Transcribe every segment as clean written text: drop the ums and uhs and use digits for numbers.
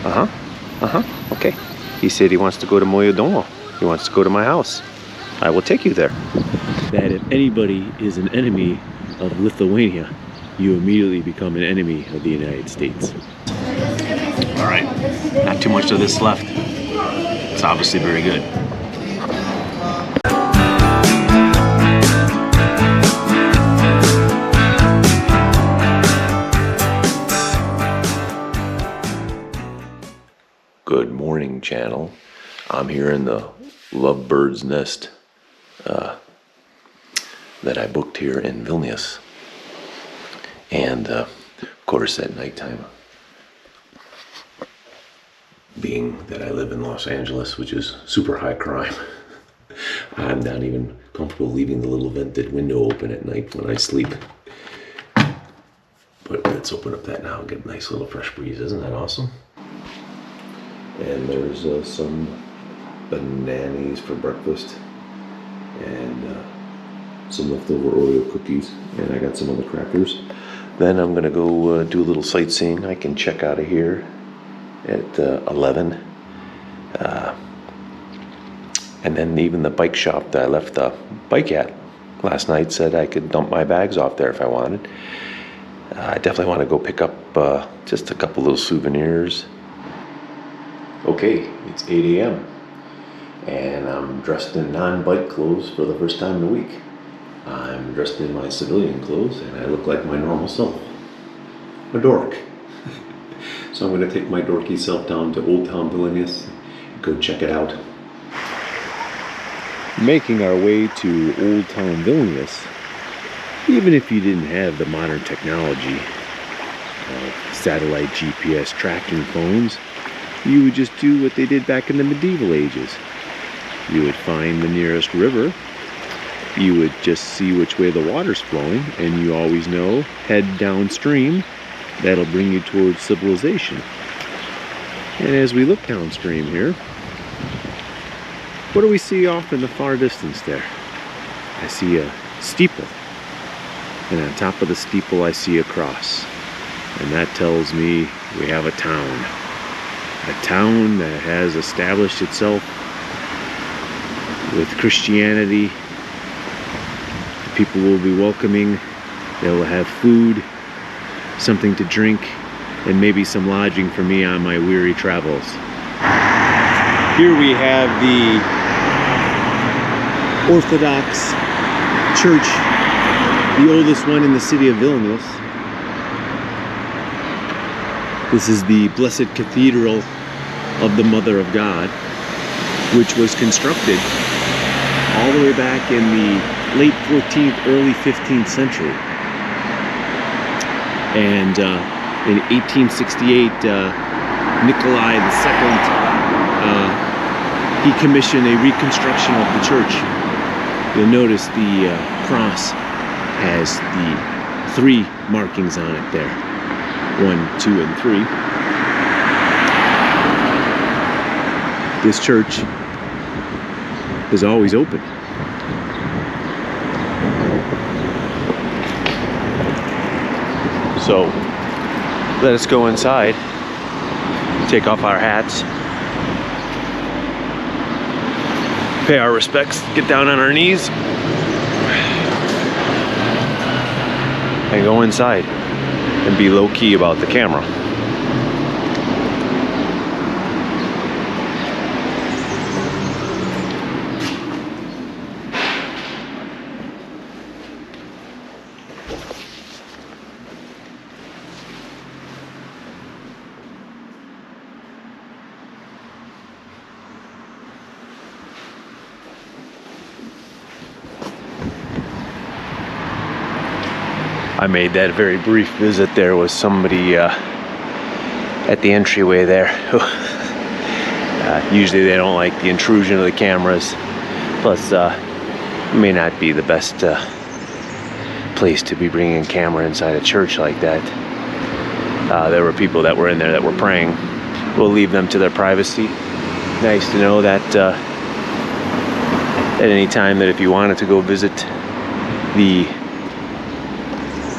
Okay. He said he wants to go to Moje domo. He wants to go to my house. I will take you there. That if anybody is an enemy of Lithuania, you immediately become an enemy of the United States. All right, not too much of this left. It's obviously very good. Good morning, channel. I'm here in the Lovebird's Nest that I booked here in Vilnius. And of course at nighttime, being that I live in Los Angeles, which is super high crime, I'm not even comfortable leaving the little vented window open at night when I sleep. But let's open up that now and get a nice little fresh breeze. Isn't that awesome? And there's some bananas for breakfast and some leftover Oreo cookies, and I got some other crackers. Then I'm gonna go do a little sightseeing. I can check out of here at 11. And then even the bike shop that I left the bike at last night said I could dump my bags off there if I wanted. I definitely want to go pick up just a couple little souvenirs. Okay, it's 8 a.m. and I'm dressed in non-bike clothes for the first time in a week. I'm dressed in my civilian clothes and I look like my normal self. A dork. So I'm going to take my dorky self down to Old Town Vilnius and go check it out. Making our way to Old Town Vilnius, even if you didn't have the modern technology of satellite GPS tracking phones, you would just do what they did back in the medieval ages. You would find the nearest river, you would just see which way the water's flowing, and you always know, head downstream. That'll bring you towards civilization. And as we look downstream here, what do we see off in the far distance there? I see a steeple, and on top of the steeple I see a cross, and that tells me we have a town. A town that has established itself with Christianity. The people will be welcoming. They will have food, something to drink, and maybe some lodging for me on my weary travels. Here we have the Orthodox Church, the oldest one in the city of Vilnius. This is the Blessed Cathedral of the Mother of God, which was constructed all the way back in the late 14th, early 15th century. And in 1868, Nikolai II, he commissioned a reconstruction of the church. You'll notice the cross has the 3 markings on it there. 1, 2, and 3. This church is always open. So let us go inside, take off our hats, pay our respects, get down on our knees, and go inside and be low-key about the camera. I made that very brief visit there with somebody at the entryway there. Usually they don't like the intrusion of the cameras. Plus, it may not be the best place to be bringing a camera inside a church like that. There were people that were in there that were praying. We'll leave them to their privacy. Nice to know that at any time that if you wanted to go visit the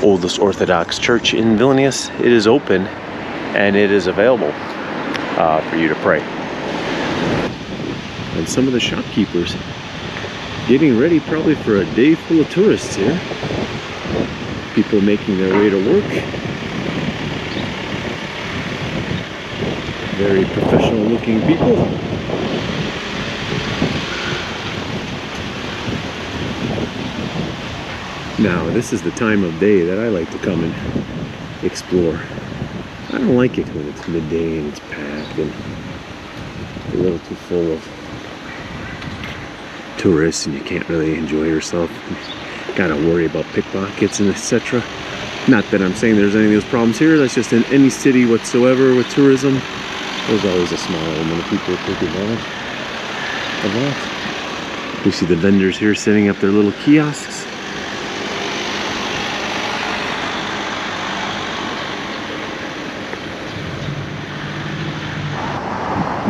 oldest Orthodox church in Vilnius, it is open and it is available. for you to pray. And some of the shopkeepers getting ready probably for a day full of tourists here. People making their way to work. Very professional looking people. Now, this is the time of day that I like to come and explore. I don't like it when it's midday and it's packed and a little too full of tourists and you can't really enjoy yourself. You gotta worry about pickpockets and etc. Not that I'm saying there's any of those problems here. That's just in any city whatsoever with tourism. There's always a small element of people who take advantage of that. We see the vendors here setting up their little kiosks.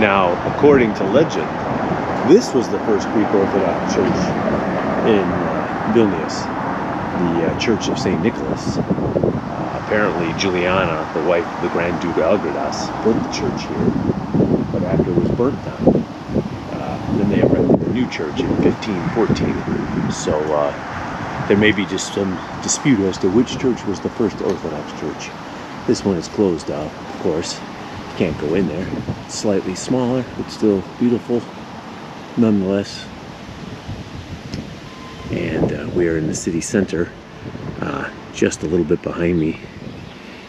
Now, according to legend, this was the first Greek Orthodox church in Vilnius, the Church of St. Nicholas. Apparently, Juliana, the wife of the Grand Duke Algirdas, built the church here, but after it was burnt down, then they erected a new church in 1514. So there may be just some dispute as to which church was the first Orthodox church. This one is closed out, of course. Can't go in there. It's slightly smaller, but still beautiful nonetheless. And we are in the city center. Just a little bit behind me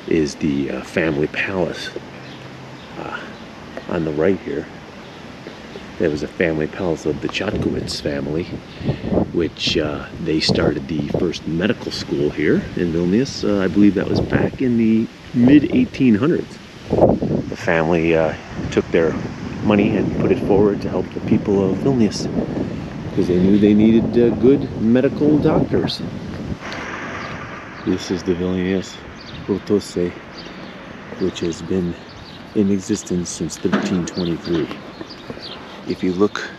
is the family palace. On the right here, there was a family palace of the Chodkiewicz family, which they started the first medical school here in Vilnius. I believe that was back in the mid-1800s. The family took their money and put it forward to help the people of Vilnius because they knew they needed good medical doctors. This is the Vilnius Rotuose, which has been in existence since 1323. If you look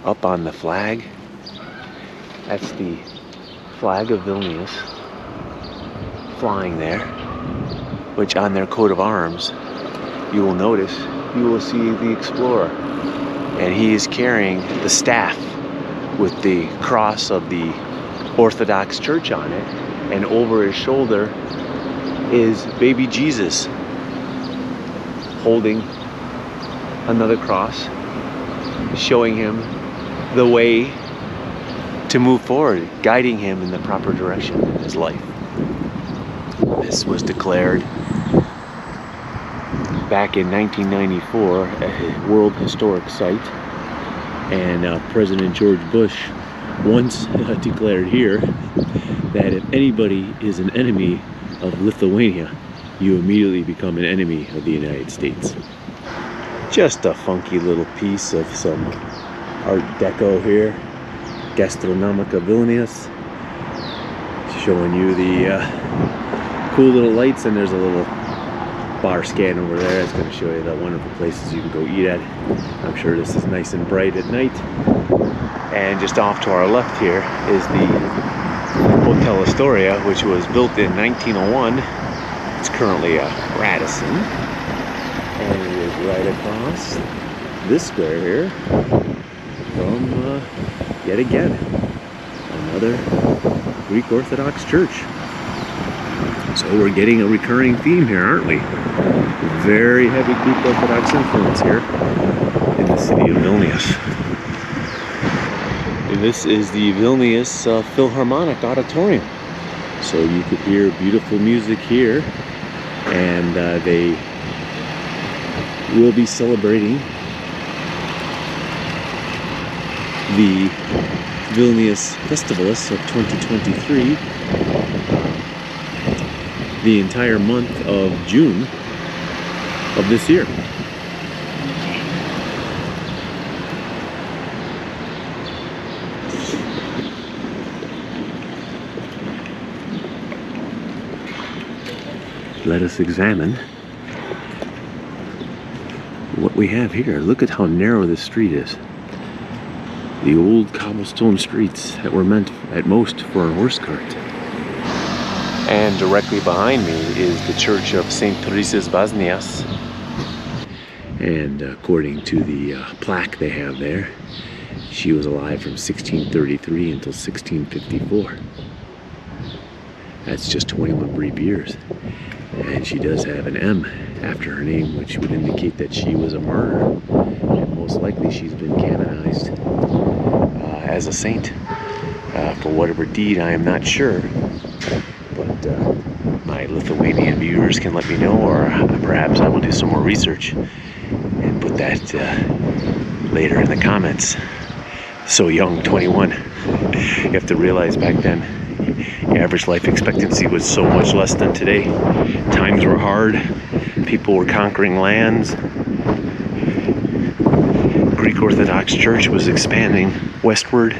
up on the flag, that's the flag of Vilnius flying there, which on their coat of arms, you will notice, you will see the explorer. And he is carrying the staff with the cross of the Orthodox Church on it. And over his shoulder is baby Jesus holding another cross, showing him the way to move forward, guiding him in the proper direction in his life. This was declared back in 1994 a World Historic Site, and President George Bush once declared here that if anybody is an enemy of Lithuania, you immediately become an enemy of the United States. Just a funky little piece of some Art Deco here. Gastronomica Vilnius. Showing you the cool little lights, and there's a little bar scan over there. It's going to show you the wonderful places you can go eat at. I'm sure this is nice and bright at night. And just off to our left here is the Hotel Astoria, which was built in 1901. It's currently a Radisson. And it is right across this square here from, yet again, another Greek Orthodox church. So we're getting a recurring theme here, aren't we? Very heavy Greek Orthodox influence here in the city of Vilnius. This is the Vilnius Philharmonic Auditorium. So you could hear beautiful music here, and they will be celebrating the Vilnius Festivalus of 2023 the entire month of June of this year. Let us examine what we have here. Look at how narrow this street is. The old cobblestone streets that were meant at most for a horse cart. And directly behind me is the Church of St. Teresa's Vaznias. And according to the plaque they have there, she was alive from 1633 until 1654. That's just 21 brief years. And she does have an M after her name, which would indicate that she was a martyr. And most likely she's been canonized as a saint for whatever deed, I am not sure. But my Lithuanian viewers can let me know, or perhaps I will do some more research and put that later in the comments. So young, 21. You have to realize back then, the average life expectancy was so much less than today. Times were hard. People were conquering lands. Greek Orthodox Church was expanding westward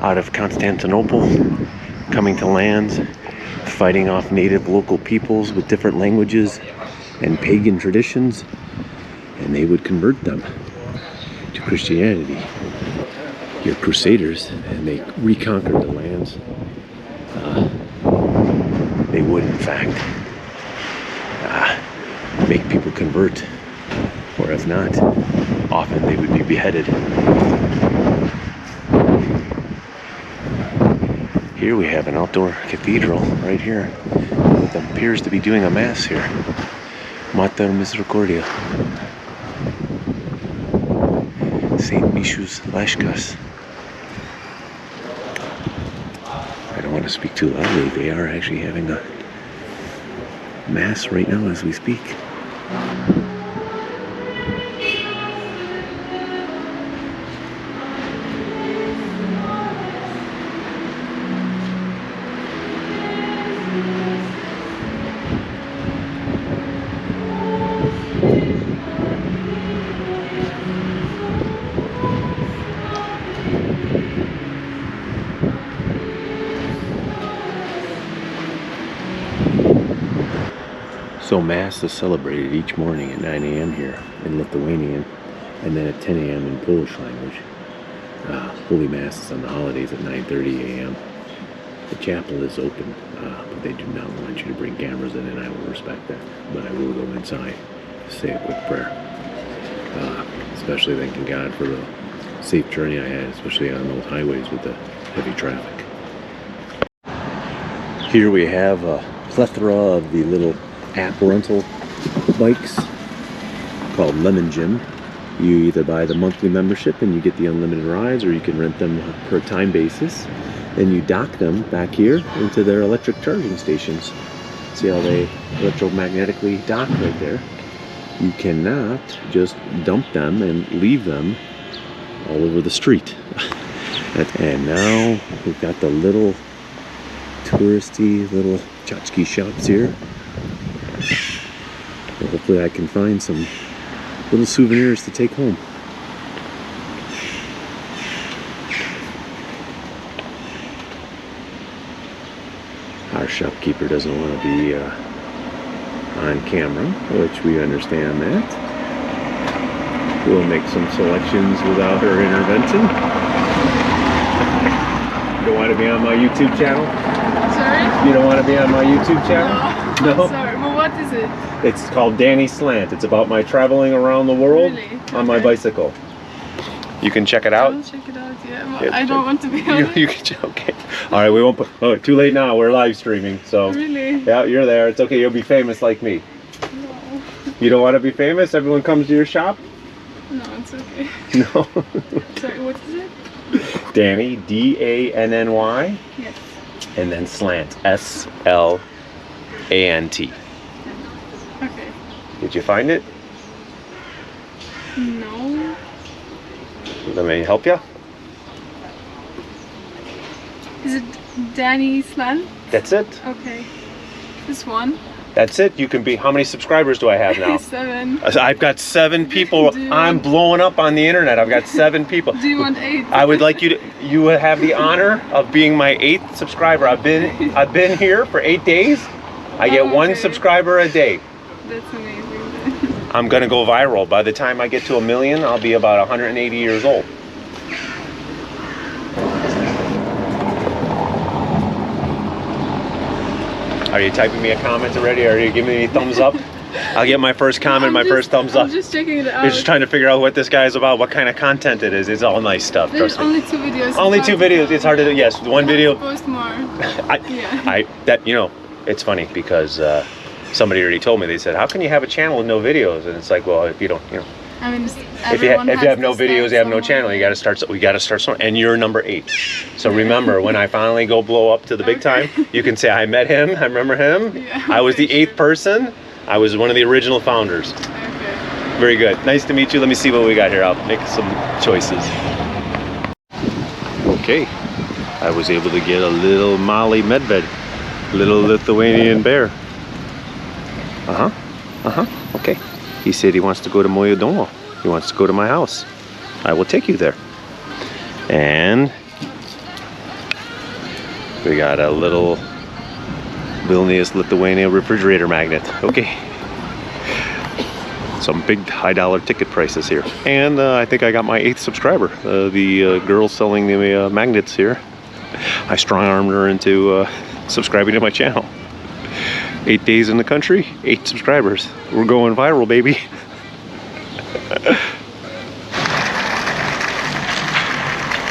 out of Constantinople, coming to lands, fighting off native local peoples with different languages and pagan traditions, and they would convert them to Christianity. Your crusaders, and they reconquered the lands. They would, in fact, make people convert, or if not, often they would be beheaded. Here we have an outdoor cathedral right here. It appears to be doing a mass here. Mater Misericordia. St. Mishu's Lashkas. I don't want to speak too loudly. They are actually having a mass right now as we speak. So Mass is celebrated each morning at 9 a.m. here in Lithuanian, and then at 10 a.m. in Polish language. Holy Mass is on the holidays at 9:30 a.m. The chapel is open, but they do not want you to bring cameras in, and I will respect that. But I will go inside to say a quick prayer. Especially thanking God for the safe journey I had, especially on those highways with the heavy traffic. Here we have a plethora of the little app rental bikes called Lemon Gym. You either buy the monthly membership and you get the unlimited rides, or you can rent them per time basis. Then you dock them back here into their electric charging stations. See how they electromagnetically dock right there? You cannot just dump them and leave them all over the street. And now we've got the little touristy little tchotchke shops here. Well, hopefully I can find some little souvenirs to take home. Our shopkeeper doesn't want to be on camera, which we understand that. We'll make some selections without her intervention. You don't want to be on my YouTube channel? Sorry? You don't want to be on my YouTube channel? No? Sorry, well, what is it? It's called Danny Slant. It's about my traveling around the world on my bicycle. You can check it out. I'll check it out, yeah. Well, I don't want to be on it. You can, okay. All right, we won't put, oh, too late now. We're live streaming, so. Really? Yeah, you're there. It's okay. You'll be famous like me. No. You don't want to be famous? Everyone comes to your shop? No, it's okay. No. Sorry, what is it? Danny, D-A-N-N-Y. Yes. And then Slant, S-L-A-N-T. Okay. Did you find it? No. Let me help you. Is it Danny Slant? That's it. Okay. This one? That's it. You can be. How many subscribers do I have now? 7. I've got 7 people. I'm blowing up on the internet. I've got 7 people. Do you want 8? I would like you to. You would have the honor of being my 8th subscriber. I've been here for 8 days. I get 1 subscriber a day. That's amazing. I'm gonna go viral. By the time I get to 1 million, I'll be about 180 years old. Are you typing me a comment already? Are you giving me a thumbs up? I'll get my first comment, my first thumbs up. I'm just checking it out. You're just trying to figure out what this guy's about, what kind of content it is. It's all nice stuff. There's Trust me. only 2 videos. Only 2 videos. It's hard to do. Yes, one video. Post more. It's funny because somebody already told me. They said, "How can you have a channel with no videos?" And it's like, well, if you don't, I mean, if you have no videos, you have no channel. You got to start. We got to start somewhere. And you're number 8. So remember, when I finally go blow up to the big time, you can say I met him. I remember him. Yeah, I was the 8th person. I was one of the original founders. Okay. Very good. Nice to meet you. Let me see what we got here. I'll make some choices. Okay. I was able to get a little Mali Medved, little Lithuanian bear. Okay. He said he wants to go to moje domo. He wants to go to my house. I will take you there. And we got a little Vilnius Lithuania refrigerator magnet. Okay. Some big high dollar ticket prices here. And I think I got my 8th subscriber. The girl selling the magnets here. I strong-armed her into subscribing to my channel. 8 days in the country, 8 subscribers. We're going viral, baby.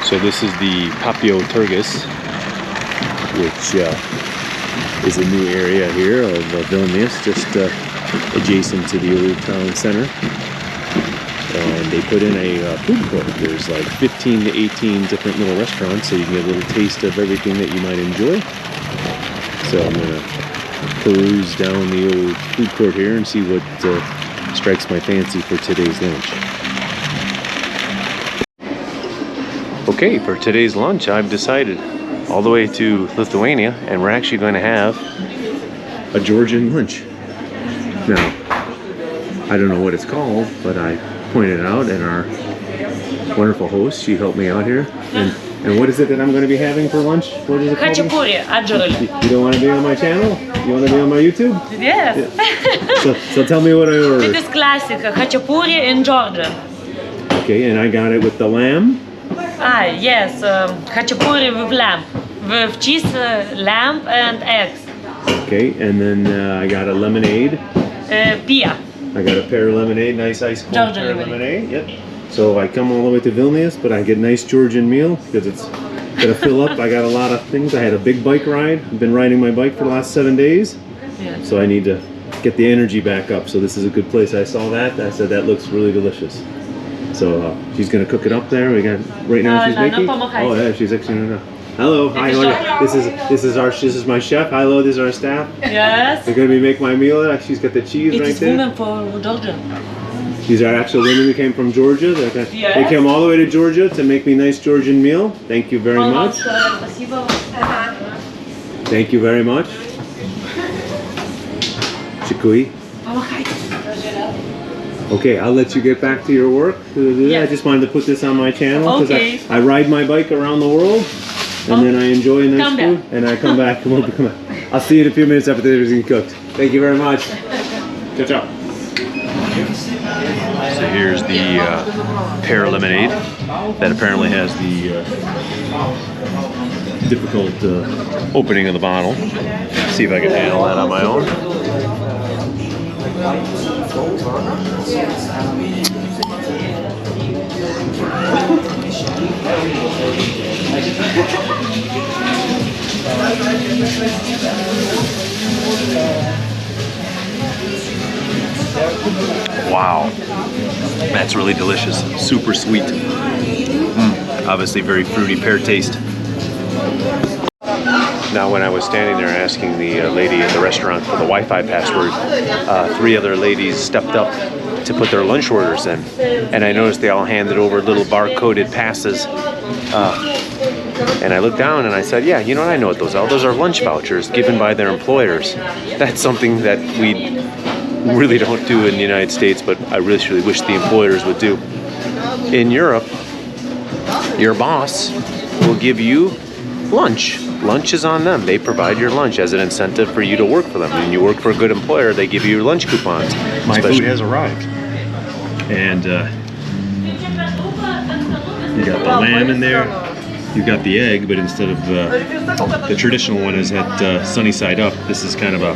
So this is the Papio Turgis, which is a new area here of Vilnius, just adjacent to the old town center. And they put in a food court. There's like 15 to 18 different little restaurants, so you can get a little taste of everything that you might enjoy. So I'm gonna peruse down the old food court here and see what strikes my fancy for today's lunch. Okay, for today's lunch I've decided all the way to Lithuania, and we're actually going to have a Georgian lunch. Now, I don't know what it's called, but I pointed out, and our wonderful host, she helped me out here. And what is it that I'm going to be having for lunch? What is it called? Хачапури, аджурали. You don't want to be on my channel? You want to be on my YouTube? Yes. So tell me what I ordered. It is classic, хачапури in Georgia. Okay, and I got it with the lamb. Yes, хачапури with lamb. With cheese, lamb and eggs. Okay, and then I got a lemonade. Pia. I got a pear lemonade, nice ice cold Georgian pear lemonade. lemonade. Yep. So I come all the way to Vilnius, but I get a nice Georgian meal because it's gonna fill up. I got a lot of things. I had a big bike ride. I've been riding my bike for the last 7 days. Yes. So I need to get the energy back up. So this is a good place. I saw that. I said that looks really delicious. So she's gonna cook it up there. We got right now she's making. Oh yeah, she's actually. Hello, hi, this is my chef. Hello, this is our staff. Yes. They're gonna be making my meal. She's got the cheese It right is there. women for Georgia. These are actual women who came from Georgia. Yes. They came all the way to Georgia to make me a nice Georgian meal. Thank you very much. Thank you very much. Chikui. Okay, I'll let you get back to your work. I just wanted to put this on my channel because Okay. I ride my bike around the world, and then I enjoy nice Come food, back. and I come back. Come back. I'll see you in a few minutes after everything's cooked. Thank you very much. Ciao, ciao. So here's the pear lemonade that apparently has the difficult opening of the bottle. See if I can handle that on my own. Wow, that's really delicious. Super sweet. Obviously very fruity pear taste. Now when I was standing there asking the lady at the restaurant for the Wi-Fi password, 3 other ladies stepped up to put their lunch orders in. And I noticed they all handed over little barcoded passes. And I looked down and I said, yeah, you know what, I know what those are. Those are lunch vouchers given by their employers. That's something that we really don't do in the United States, but I really wish the employers would do. In Europe, your boss will give you lunch. Lunch is on them. They provide your lunch as an incentive for you to work for them. When you work for a good employer, they give you your lunch coupons. My food has arrived. And you got the lamb in there. You got the egg, but instead of the traditional one is at sunny side up, this is kind of a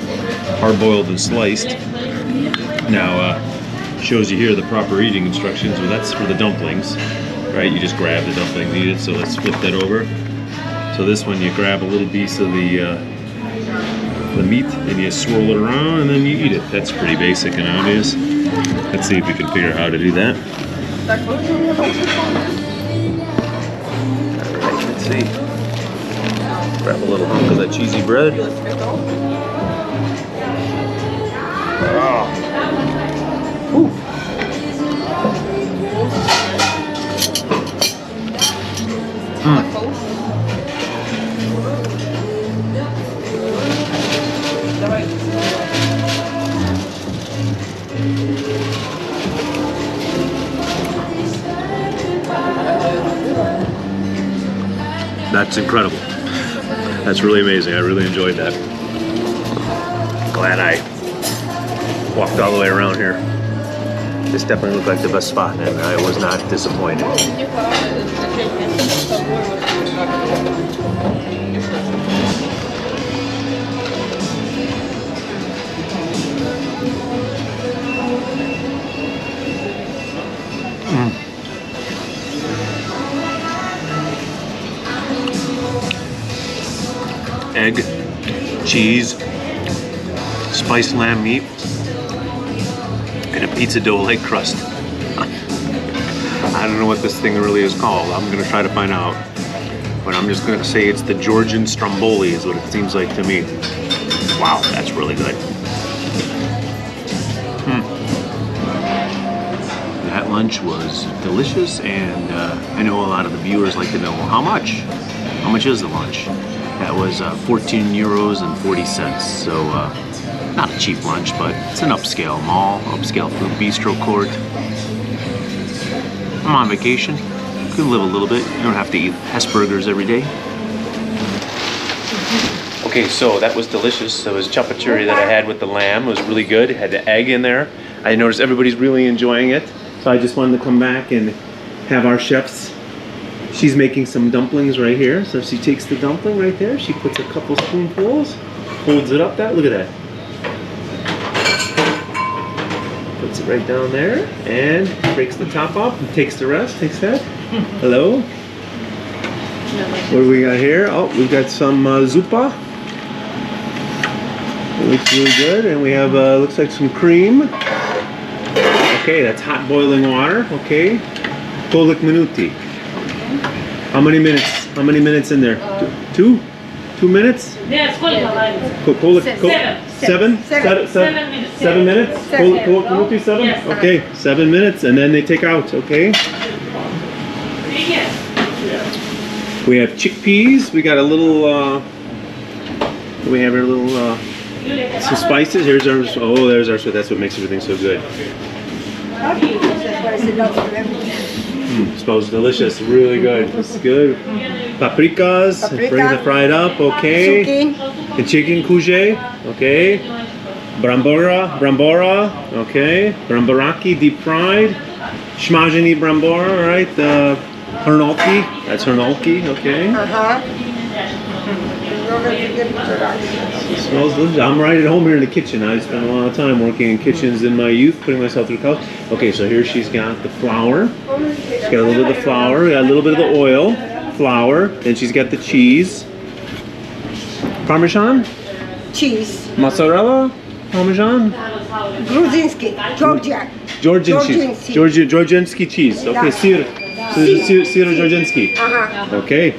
hard-boiled and sliced. Now, shows you here the proper eating instructions. Well, that's for the dumplings, right? You just grab the dumpling and eat it. So let's flip that over. So this one, you grab a little piece of the meat and you swirl it around and then you eat it. That's pretty basic and obvious. Let's see if we can figure out how to do that. Alright, let's see. Grab a little hunk of that cheesy bread. Oh. Ooh. That's incredible. That's really amazing. I really enjoyed that. Glad I walked all the way around here. This definitely looked like the best spot, and I was not disappointed. Egg, cheese, spiced lamb meat, and a pizza dough-like crust. I don't know what this thing really is called. I'm gonna try to find out. But I'm just gonna say it's the Georgian stromboli is what it seems like to me. Wow, that's really good. That lunch was delicious, and I know a lot of the viewers like to know how much. How much is the lunch? That was 14 euros and 40 cents. So not a cheap lunch, but it's an upscale mall, upscale food bistro court. I'm on vacation. You can live a little bit. You don't have to eat Hesburgers every day. Okay, so that was delicious. That was chapachuri that I had with the lamb. It was really good. It had the egg in there. I noticed everybody's really enjoying it. So I just wanted to come back and have our chefs. She's making some dumplings right here. So she takes the dumpling right there. She puts a couple spoonfuls, holds it up that. Look at that. Puts it right down there and breaks the top off and takes the rest. Takes that. Hello. What do we got here? Oh, we've got some zupa. It looks really good. And we have, looks like some cream. Okay, that's hot boiling water. Okay. Kolik minuti. How many minutes? How many minutes in there? Two? 2 minutes? Yes, Seven? 7 minutes. 7 minutes? Seven? Yes. Okay, 7 minutes, and then they take out, okay? We have chickpeas. We got a little, we have our little, some spices. Here's our, oh, there's our, so that's what makes everything so good. Smells delicious, really good. It's good. Paprikas, fried up, okay. And chicken kuje, okay. Brambora, okay. Bramboraki, deep fried. Shmajani brambora, all right. Hernolki, that's hernolki, okay. It smells delicious. I'm right at home here in the kitchen. I spent a lot of time working in kitchens in my youth, putting myself through college. Okay, so here she's got the flour. She's got a little bit of the flour, got a little bit of the oil, flour, then she's got the cheese. Parmesan? Cheese. Mozzarella? Parmesan? Gruzinski. Georgia. Georgian cheese. Georgiansky cheese. Okay, Sir Georgiansky. Okay.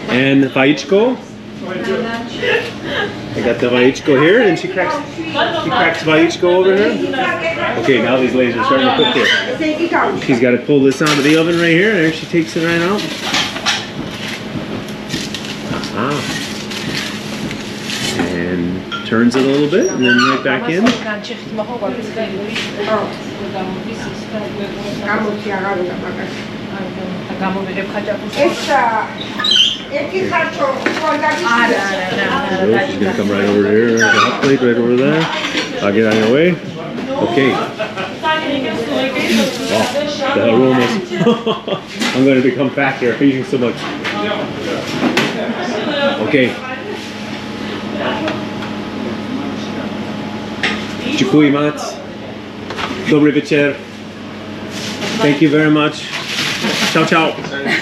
And vaichko. I got the vaichko here, and she cracks vaichko over here. Okay, now these ladies are starting to cook here. She's got to pull this out of the oven right here. There, she takes it right out. And turns it a little bit, and then right back in. She's gonna come right over here. The hot plate right over there. I'll get out of your way. Okay. Oh, the aromas. I'm going to become fat here eating so much. Okay. Dziękuję moc. Dobry wieczór. Thank you very much. Ciao, ciao.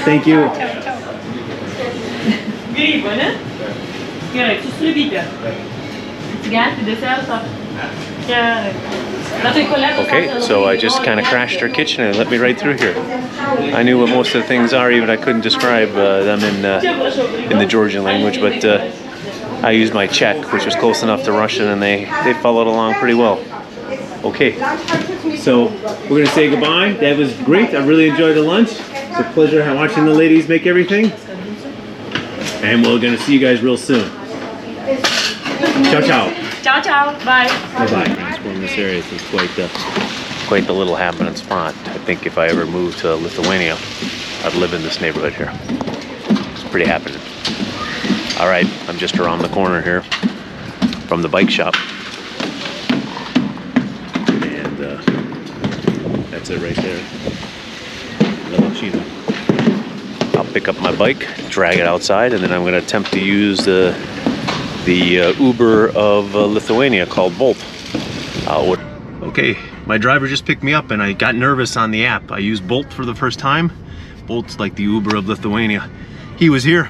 Thank you. Grybo, ne? Gerai, su sriubytė. Gerti desertą. Gerai. Na tai kolegos. Okay, so I just kind of crashed her kitchen and let me right through here. I knew what most of the things are, even I couldn't describe them in the Georgian language, but I used my Czech, which was close enough to Russian, and they followed along pretty well. Okay, So we're gonna say goodbye. That was great. I really enjoyed the lunch. It's a pleasure watching the ladies make everything. And we're gonna see you guys real soon. Ciao, ciao. Ciao, ciao. Bye. Bye-bye. Exploring this area. It's quite the little happening spot. I think if I ever moved to Lithuania, I'd live in this neighborhood here. It's pretty happening. All right, I'm just around the corner here from the bike shop. And that's it right there. I'll pick up my bike, drag it outside, and then I'm going to attempt to use the Uber of Lithuania called Bolt. Okay, my driver just picked me up and I got nervous on the app. I used Bolt for the first time. Bolt's like the Uber of Lithuania. He was here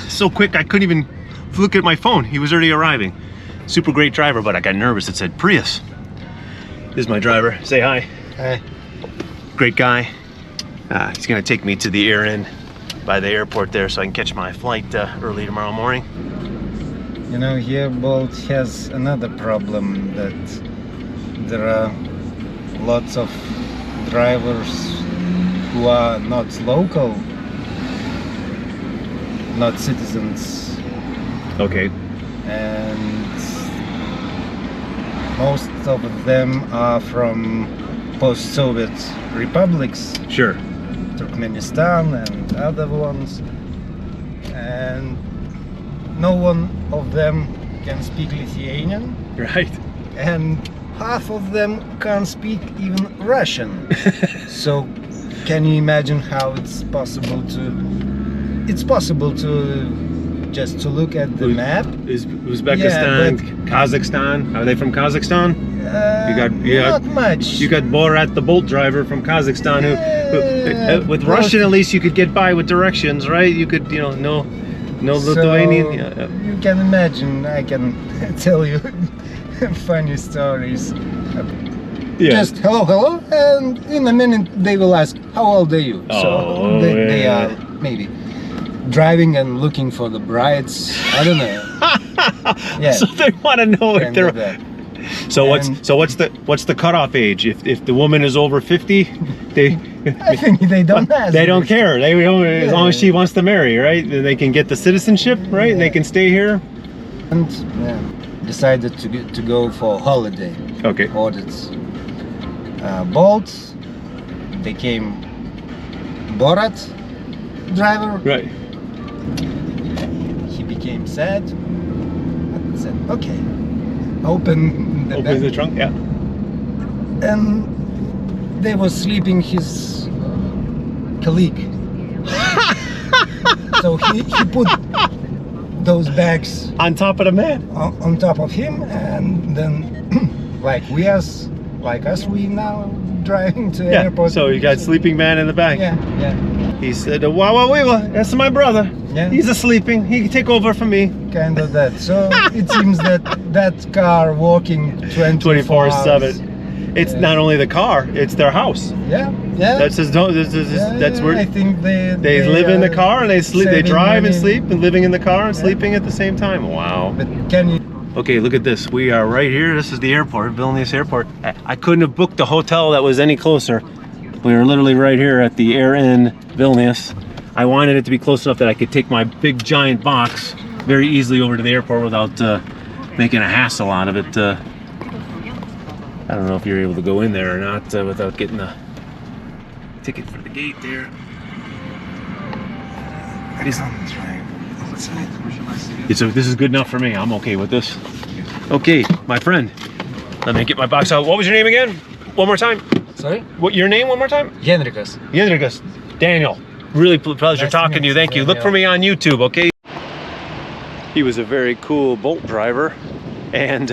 so quick I couldn't even look at my phone. He was already arriving. Super great driver, but I got nervous. It said Prius. This is my driver. Say hi. Hi. Great guy. He's gonna take me to the air in by the airport there so I can catch my flight early tomorrow morning. You know, here Bolt has another problem, that there are lots of drivers who are not local, not citizens, Okay. and most of them are from post-Soviet republics, Sure. Turkmenistan and other ones, and no one of them can speak Lithuanian, Right. and half of them can't speak even Russian. So can you imagine how it's possible to just to look at the map? Is Uzbekistan, Kazakhstan? Are they from Kazakhstan? Not much. You got Borat, the Bolt driver from Kazakhstan, who with close Russian to- at least you could get by with directions, right? You could, know So, Lithuanian. you can imagine, I can tell you funny stories. Just hello, and in a minute they will ask, how old are you? Oh, So they yeah. are maybe driving and looking for the brides. I don't know. Yeah. So they want to know if kind they're. of that. So And- what's the cutoff age? If the woman is over 50, they I think they don't ask. they don't this. care. They don't, as long as Yeah. she wants to marry, right? Then they can get the citizenship, right? And they can stay here. And decided to go for holiday. Okay. Ordered Bolt. They came Borat driver. Right. He became sad and said, okay, open the Open bag. the trunk. Yeah. And they was sleeping his colleague. So he put those bags On top of the man. on top of him, and then like us we now driving to Yeah. airport. So you got sleeping man in the back. Yeah, yeah. He said, "Wow, wow, wow, that's my brother. Yeah. He's sleeping. He can take over for me." Kind of that. So it seems that car walking 24/7. 24/7. It's Yeah. not only the car; it's their house. Yeah, yeah. That's his. That's where I think they live in the car and they sleep. They saving drive and money. sleep and living in the car and Yeah. sleeping at the same time. Wow. But can you? Okay, look at this. We are right here. This is the airport, Vilnius Airport. I couldn't have booked a hotel that was any closer. We are literally right here at the Air Inn Vilnius. I wanted it to be close enough that I could take my big giant box very easily over to the airport without making a hassle out of it. I don't know if you're able to go in there or not without getting a ticket for the gate there. This is good enough for me. I'm okay with this. Okay, my friend. Let me get my box out. What was your name again? One more time. Sorry, What your name one more time? Henrikas. Yendrigas. Daniel. Really pleasure Nice to talking to meet you. you, Thank you. Look for me on YouTube, okay? He was a very cool Bolt driver, and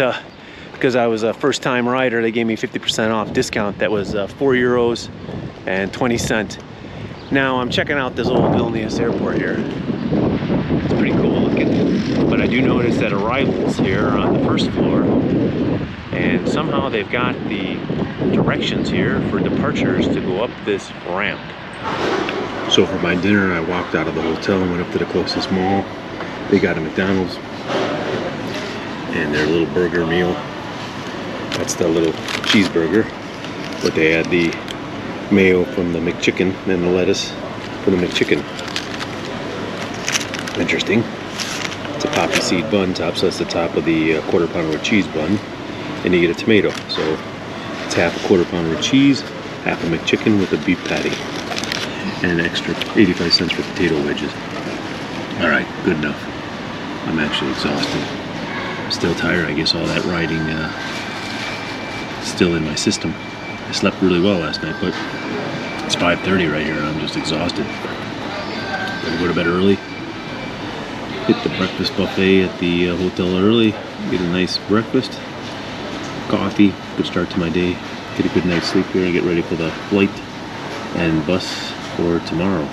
because I was a first-time rider. They gave me 50% off discount. That was €4 and 20 cents. Now I'm checking out this old Vilnius airport here. It's pretty cool looking. But I do notice that arrivals here are on the first floor, and somehow they've got the directions here for departures to go up this ramp. So for my dinner, I walked out of the hotel and went up to the closest mall. They got a McDonald's and their little burger meal. That's the little cheeseburger, but they had the mayo from the McChicken and the lettuce from the McChicken. Interesting. It's a poppy seed bun top, so that's the top of the quarter pounder with cheese bun, and you get a tomato. So it's half a quarter pounder with cheese, half a McChicken with a beef patty, and an extra 85 cents for potato wedges. All right, good enough. I'm actually exhausted. Still tired. I guess all that riding still in my system. I slept really well last night, but it's 5:30 right here and I'm just exhausted. Gonna go to bed early. Hit the breakfast buffet at the hotel early. Get a nice breakfast. Coffee. Good start to my day. Get a good night's sleep here and get ready for the flight and bus for tomorrow.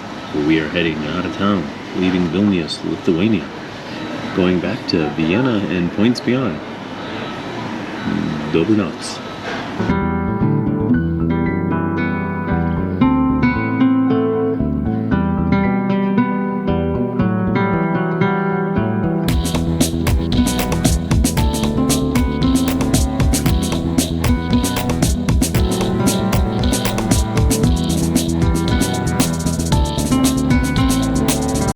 We are heading out of town, leaving Vilnius, Lithuania, going back to Vienna and points beyond. Dobry noc.